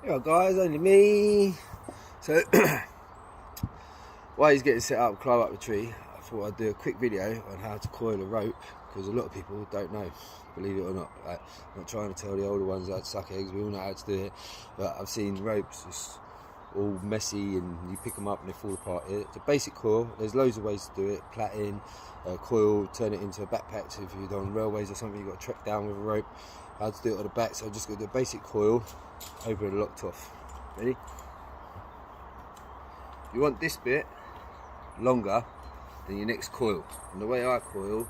Yeah guys, only me. So while he's getting set up, climb up the tree, I thought I'd do a quick video on how to coil a rope, because a lot of people don't know, believe it or not. Like, I'm not trying to tell the older ones how to suck eggs, we all know how to do it, but I've seen ropes just all messy and you pick them up and they fall apart. It's a basic coil. There's loads of ways to do it: plaiting, coil, turn it into a backpack. So if you're on railways or something, you've got to trek down with a rope. How to do it on the back. So I'm just going to do a basic coil, open and locked off. Ready? You want this bit longer than your next coil, and the way I coil,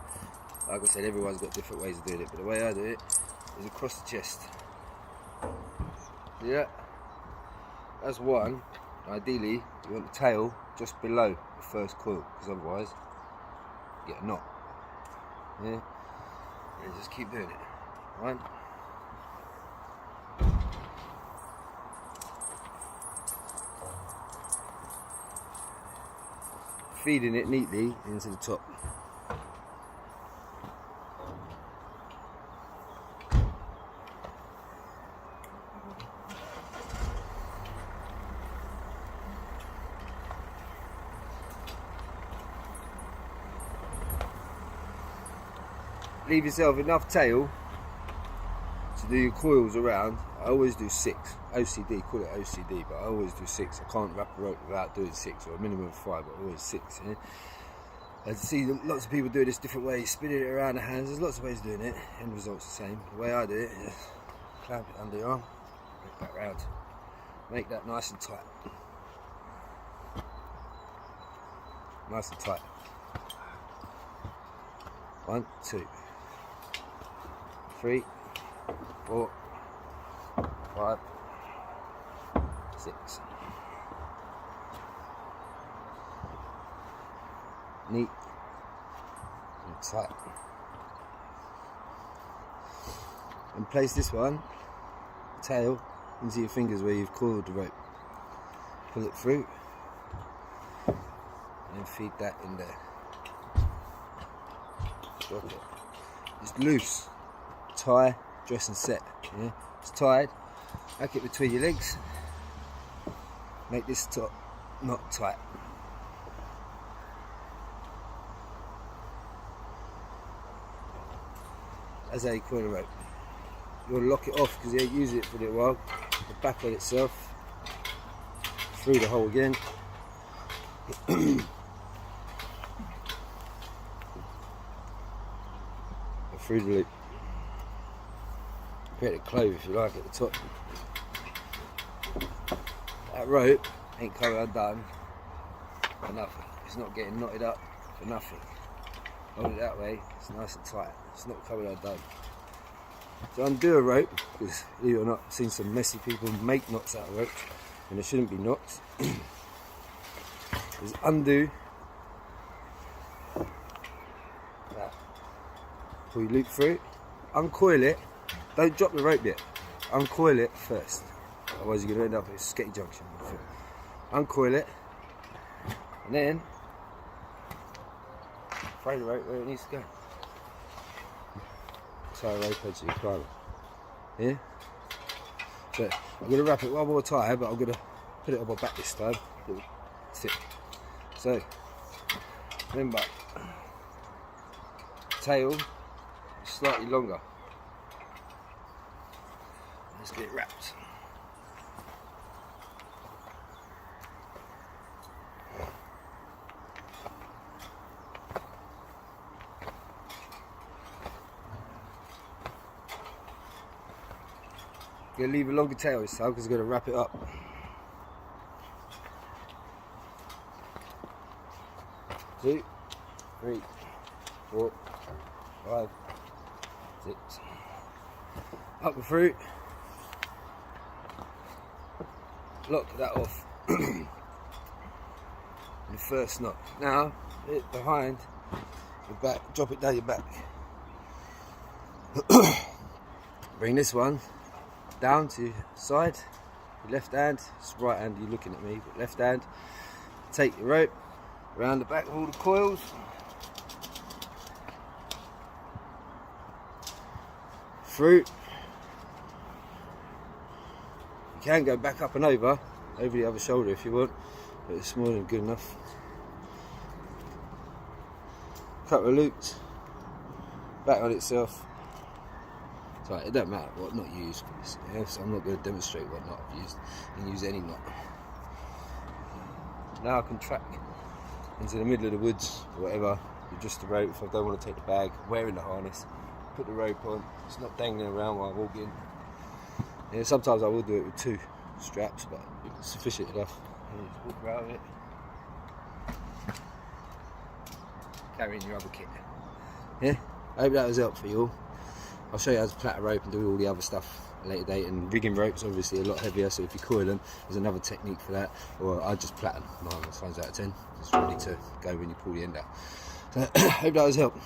like I said, everyone's got different ways of doing it, but the way I do it is across the chest. Yeah, that's one. Ideally you want the tail just below the first coil, because otherwise you get a knot. Yeah, and just keep doing it. Right, feeding it neatly into the top. Leave yourself enough tail to do your coils around. I always do 6. OCD, call it OCD, but I always do 6. I can't wrap a rope without doing 6, or a minimum of 5, but always 6. Yeah? I see lots of people do this different ways, spinning it around the hands. There's lots of ways of doing it. End result's the same. The way I do it is clamp it under your arm, bring it back round, make that nice and tight. Nice and tight. 1, 2, 3, 4, 5, 6. Neat and tight. And place this one, tail, into your fingers where you've coiled the rope. Pull it through and feed that in there. Drop it. It's loose. Tie, dress and set. Yeah? It's tied. Back it between your legs. Make this top knot tight. That's how you coil a rope. You want to lock it off because you ain't using it for a little while. The back on itself. Through the hole again. And through the loop. Create a clove if you like at the top. That rope ain't coming undone for nothing. It's not getting knotted up for nothing. Hold it that way, it's nice and tight. It's not coming undone. So undo a rope, because believe it or not, I've seen some messy people make knots out of ropes, and there shouldn't be knots. Just undo that. Pull your loop through, uncoil it. Don't drop the rope yet. Uncoil it first. Otherwise you're going to end up at a sketty junction. Uncoil it. And then throw the rope where it needs to go. Tie a rope edge to your climber. Yeah? So I'm going to wrap it one more time, but I'm going to put it on my back this time. That's it. So remember, tail is slightly longer. Let's get it wrapped. Gonna leave a longer tail this time because I'm gonna wrap it up. 2, 3, 4, 5, 6. Up and through. Lock that off. The first knot. Now, it behind your back, drop it down your back. Bring this one down to your side. Your left hand, it's right hand, you're looking at me, but left hand. Take your rope around the back of all the coils. Through. can go back up and over the other shoulder if you want, but it's more than good enough. Couple of loops, back on itself. So it don't matter what knot you use for this. Yeah? So I'm not going to demonstrate what knot I've used. You can use any knot. Now I can track into the middle of the woods or whatever, adjust the rope if I don't want to take the bag, wearing the harness, put the rope on, it's not dangling around while I'm walking. Yeah, sometimes I will do it with 2 straps, but it's sufficient enough. And just walk around it, carrying your other kit. Yeah, I hope that was helpful for you all. I'll show you how to plait a rope and do all the other stuff at a later date, and rigging ropes obviously a lot heavier, so if you coil them there's another technique for that, or I just plait them 9 times out of 10, it's ready to go when you pull the end out. So hope that was helpful.